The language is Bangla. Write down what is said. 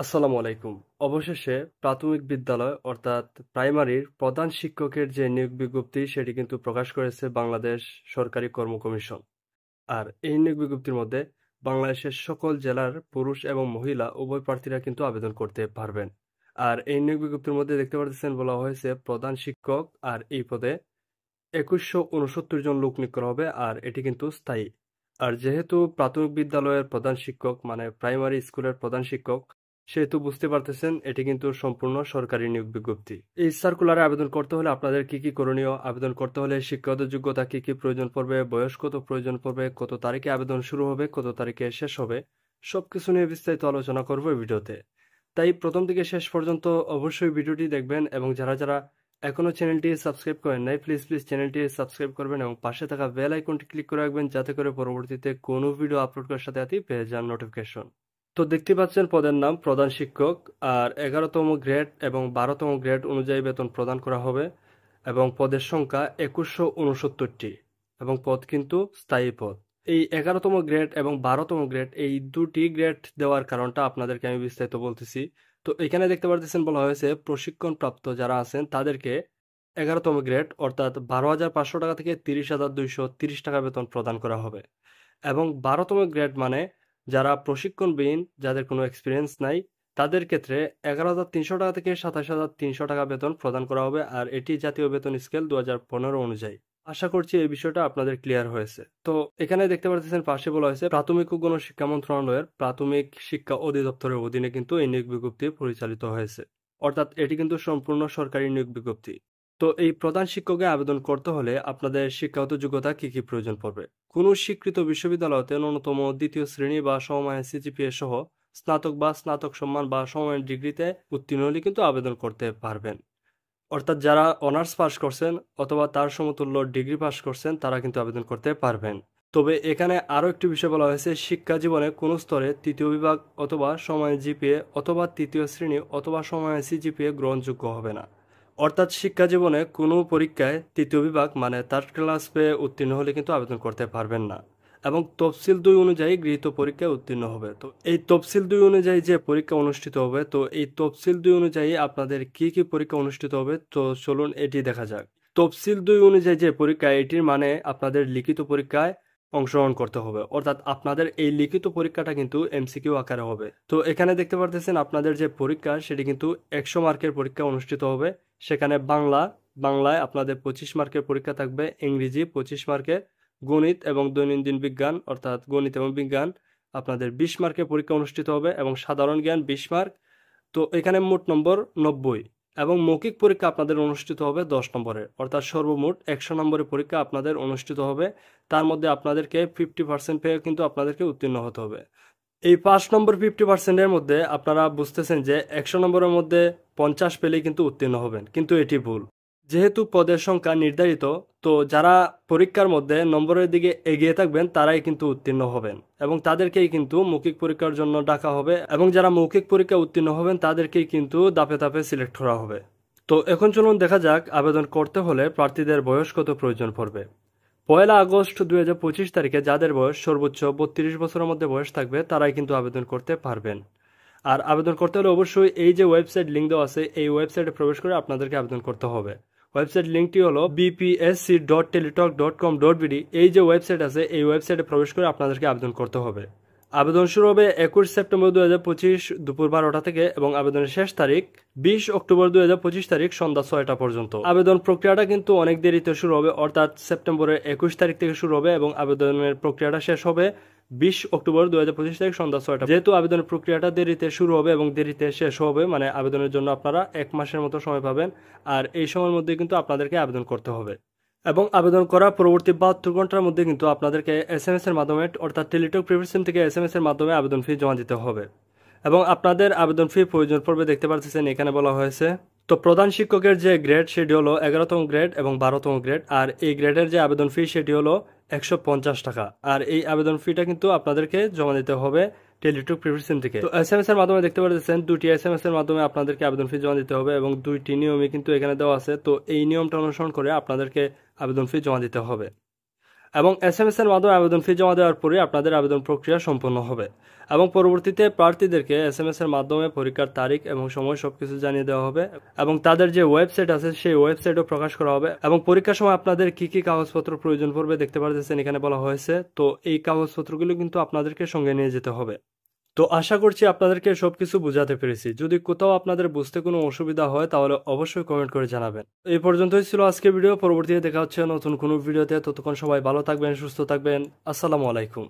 আসসালামু আলাইকুম। অবশেষে প্রাথমিক বিদ্যালয় অর্থাৎ প্রাইমারির প্রধান শিক্ষকের যে নিয়োগ বিজ্ঞপ্তি সেটি কিন্তু প্রকাশ করেছে বাংলাদেশ সরকারি কর্ম কমিশন। আর এই নিয়োগ বিজ্ঞপ্তির মধ্যে বাংলাদেশের সকল জেলার পুরুষ এবং মহিলা উভয় প্রার্থীরা কিন্তু আবেদন করতে পারবেন। আর এই নিয়োগ বিজ্ঞপ্তির মধ্যে দেখতে পাচ্ছেন বলা হয়েছে প্রধান শিক্ষক, আর এই পদে 2169 জন লোক নিয়োগ করা হবে, আর এটি কিন্তু স্থায়ী। আর যেহেতু প্রাথমিক বিদ্যালয়ের প্রধান শিক্ষক মানে প্রাইমারি স্কুলের প্রধান শিক্ষক, সেহেতু বুঝতে পারতেছেন এটি কিন্তু সম্পূর্ণ সরকারি নিয়োগ বিজ্ঞপ্তি। এই সার্কুলারে আবেদন করতে হলে আপনাদের কি কি করণীয়, আবেদন করতে হলে শিক্ষাগত যোগ্যতা কি কি প্রয়োজন পড়বে, বয়স কত প্রয়োজন পড়বে, কত তারিখে আবেদন শুরু হবে, কত তারিখে শেষ হবে, সবকিছু নিয়ে বিস্তারিত আলোচনা করবো এই ভিডিওতে। তাই প্রথম থেকে শেষ পর্যন্ত অবশ্যই ভিডিওটি দেখবেন, এবং যারা যারা এখনো চ্যানেলটি সাবস্ক্রাইব করেন নাই প্লিজ চ্যানেলটি সাবস্ক্রাইব করবেন এবং পাশে থাকা বেল আইকনটি ক্লিক করে রাখবেন, যাতে করে পরবর্তীতে কোনো ভিডিও আপলোড করার সাথে সাথেই পেয়ে যান নোটিফিকেশন। তো দেখতে পাচ্ছেন পদের নাম প্রধান শিক্ষক, আর 11তম গ্রেড এবং 12তম গ্রেড অনুযায়ী বেতন প্রদান করা হবে, এবং পদের সংখ্যা 2169টি, এবং পদ কিন্তু স্থায়ী পদ। এই 11তম গ্রেড এবং 12তম গ্রেড এই দুটি গ্রেড দেওয়ার কারণটা আপনাদেরকে আমি বিস্তারিত বলতেছি। তো এখানে দেখতে পারতেছেন বলা হয়েছে প্রশিক্ষণ প্রাপ্ত যারা আছেন তাদেরকে 11তম গ্রেড অর্থাৎ 12,500 টাকা থেকে 30,230 টাকা বেতন প্রদান করা হবে, এবং 12তম গ্রেড মানে যারা প্রশিক্ষণবিহীন, যাদের কোনো এক্সপিরিয়েন্স নাই, তাদের ক্ষেত্রে 11,300 টাকা থেকে 27,300 টাকা বেতন প্রদান করা হবে, আর এটি জাতীয় বেতন স্কেল 2015 অনুযায়ী। আশা করছি এই বিষয়টা আপনাদের ক্লিয়ার হয়েছে। তো এখানে দেখতে পাচ্ছেন পাশে বলা হয়েছে প্রাথমিক ও গণশিক্ষা মন্ত্রণালয়ের প্রাথমিক শিক্ষা অধিদপ্তরের অধীনে কিন্তু এই নিয়োগ বিজ্ঞপ্তি পরিচালিত হয়েছে, অর্থাৎ এটি কিন্তু সম্পূর্ণ সরকারি নিয়োগ বিজ্ঞপ্তি। তো এই প্রধান শিক্ষকে আবেদন করতে হলে আপনাদের শিক্ষাগত যোগ্যতা কি কি প্রয়োজন পড়বে। কোন স্বীকৃত বিশ্ববিদ্যালয়তে ন্যূনতম দ্বিতীয় শ্রেণী বা সমমানের সিজিপিএ সহ স্নাতক বা স্নাতক সম্মান বা সমমানের ডিগ্রিতে উত্তীর্ণ হলে কিন্তু আবেদন করতে পারবেন। অর্থাৎ যারা অনার্স পাস করছেন অথবা তার সমতুল্য ডিগ্রি পাস করছেন তারা কিন্তু আবেদন করতে পারবেন। তবে এখানে আরও একটি বিষয় বলা হয়েছে, শিক্ষা জীবনে কোনো স্তরে তৃতীয় বিভাগ অথবা সমমানের জিপিএ অথবা তৃতীয় শ্রেণী অথবা সমমানের সিজিপিএ গ্রহণযোগ্য হবে না। অর্থাৎ শিক্ষা জীবনে কোনো পরীক্ষায় তৃতীয় বিভাগ মানে থার্ড ক্লাস পেয়ে উত্তীর্ণ হলে কিন্তু আবেদন করতে পারবেন না, এবং তফসিল 2 অনুযায়ী গৃহীত পরীক্ষায় উত্তীর্ণ হবে। তো এই তফসিল 2 অনুযায়ী যে পরীক্ষা অনুষ্ঠিত হবে, তো এই তফসিল 2 অনুযায়ী আপনাদের কি কি পরীক্ষা অনুষ্ঠিত হবে, তো চলুন এটি দেখা যাক। তফসিল 2 অনুযায়ী যে পরীক্ষা, এটির মানে আপনাদের লিখিত পরীক্ষায় অংশগ্রহণ করতে হবে, অর্থাৎ আপনাদের এই লিখিত পরীক্ষাটা কিন্তু এমসিকিউ আকারে হবে। তো এখানে দেখতে পারতেছেন আপনাদের যে পরীক্ষা সেটি কিন্তু 100 মার্কের পরীক্ষা অনুষ্ঠিত হবে। সেখানে বাংলায় আপনাদের 25 মার্কের পরীক্ষা থাকবে, ইংরেজি 25 মার্কের, গণিত এবং দৈনন্দিন বিজ্ঞান অর্থাৎ গণিত এবং বিজ্ঞান আপনাদের 20 মার্কের পরীক্ষা অনুষ্ঠিত হবে, এবং সাধারণ জ্ঞান 20 মার্ক। তো এখানে মোট নম্বর 90, এবং মৌখিক পরীক্ষা আপনাদের অনুষ্ঠিত হবে 10 নম্বরের, অর্থাৎ সর্বমোট 100 নম্বরের পরীক্ষা আপনাদের অনুষ্ঠিত হবে। তার মধ্যে আপনাদেরকে 50% পেয়ে কিন্তু আপনাদেরকে উত্তীর্ণ হতে হবে। এই 5 নম্বর 50%-এর মধ্যে আপনারা বুঝতেছেন যে 100 নম্বরের মধ্যে 50 পেলেই কিন্তু উত্তীর্ণ হবেন, কিন্তু এটি ভুল। যেহেতু পদের সংখ্যা নির্ধারিত, তো যারা পরীক্ষার মধ্যে নম্বরের দিকে এগিয়ে থাকবেন তারাই কিন্তু উত্তীর্ণ হবেন, এবং তাদেরকেই কিন্তু মৌখিক পরীক্ষার জন্য ডাকা হবে, এবং যারা মৌখিক পরীক্ষা উত্তীর্ণ হবেন তাদেরকেই কিন্তু ধাপে ধাপে সিলেক্ট করা হবে। তো এখন চলুন দেখা যাক আবেদন করতে হলে প্রার্থীদের বয়স কত প্রয়োজন পড়বে। 1 আগস্ট 2025 তারিখে যাদের বয়স সর্বোচ্চ 32 বছরের মধ্যে বয়স থাকবে তারাই কিন্তু আবেদন করতে পারবেন। আর আবেদন করতে হলে অবশ্যই এই যে ওয়েবসাইট লিঙ্ক দেওয়া আছে এই ওয়েবসাইটে প্রবেশ করে আপনাদেরকে আবেদন করতে হবে। ওয়েবসাইট লিঙ্কটি হলো bpsc.teletalk.com.bd। এই যে ওয়েবসাইট আছে এই ওয়েবসাইটে প্রবেশ করে আপনাদেরকে আবেদন করতে হবে। আবেদন শুরু হবে 21 সেপ্টেম্বর 2025 দুপুর 12টা থেকে, এবং আবেদনের শেষ তারিখ 20 অক্টোবর 2025 তারিখ সন্ধ্যা 6টা পর্যন্ত। আবেদন প্রক্রিয়াটা কিন্তু অনেক দেরিতে শুরু হবে, অর্থাৎ সেপ্টেম্বরের 21 তারিখ থেকে শুরু হবে, এবং আবেদনের প্রক্রিয়াটা শেষ হবে 20 অক্টোবর 2025 তারিখ সন্ধ্যা 6টা। যেহেতু আবেদনের প্রক্রিয়াটা দেরিতে শুরু হবে এবং দেরিতে শেষ হবে, মানে আবেদনের জন্য আপনারা 1 মাসের মতো সময় পাবেন, আর এই সময়ের মধ্যে কিন্তু আপনাদেরকে আবেদন করতে হবে। এবং আবেদন করার পরবর্তী 72 ঘন্টার মধ্যে কিন্তু আপনাদেরকে SMS এর মাধ্যমে অর্থাৎ টেলিটক প্রিপেড সিম থেকে SMS এর মাধ্যমে আবেদন ফি জমা দিতে হবে, এবং আপনাদের আবেদন ফি প্রয়োজন পড়বে দেখতে পাচ্ছেন এখানে বলা হয়েছে। তো প্রধান শিক্ষকের যে গ্রেড সেটি হলো 11তম গ্রেড এবং 12তম গ্রেড, আর এই গ্রেডের যে আবেদন ফি সেটি হলো 150 টাকা, আর এই আবেদন ফিটা কিন্তু আপনাদেরকে জমা দিতে হবে টেলিটক প্রিপেড সিম থেকে। তো SMS এর মাধ্যমে দেখতে পাচ্ছেন 2টি SMS এর মাধ্যমে আপনাদেরকে আবেদন ফি জমা দিতে হবে, এবং 2টি নিয়মই কিন্তু এখানে দেওয়া আছে। তো এই নিয়মটা অনুসরণ করে আপনাদেরকে আবেদন ফি জমা দিতে হবে। এবং এসএমএস এর মাধ্যমে আবেদন ফি জমা দেওয়ার পরে আপনাদের আবেদন প্রক্রিয়া সম্পন্ন হবে এবং পরবর্তীতে প্রার্থীদেরকে এসএমএস এর মাধ্যমে পরীক্ষার তারিখ এবং সময় সবকিছু জানিয়ে দেওয়া হবে এবং তাদের যে ওয়েবসাইট আছে সেই ওয়েবসাইটও প্রকাশ করা হবে এবং পরীক্ষার সময় আপনাদের কি কি কাগজপত্র প্রয়োজন পড়বে দেখতে পারতেছেন এখানে বলা হয়েছে। তো এই কাগজপত্রগুলো কিন্তু আপনাদেরকে সঙ্গে নিয়ে যেতে হবে। তো আশা করছি আপনাদেরকে সবকিছু বোঝাতে পেরেছি। যদি কোথাও আপনাদের বুঝতে কোনো অসুবিধা হয় তাহলে অবশ্যই কমেন্ট করে জানাবেন। এই পর্যন্তই ছিল আজকের ভিডিও। পরবর্তীতে দেখা হচ্ছে নতুন কোনো ভিডিওতে। ততক্ষণ সবাই ভালো থাকবেন, সুস্থ থাকবেন। আসসালামু আলাইকুম।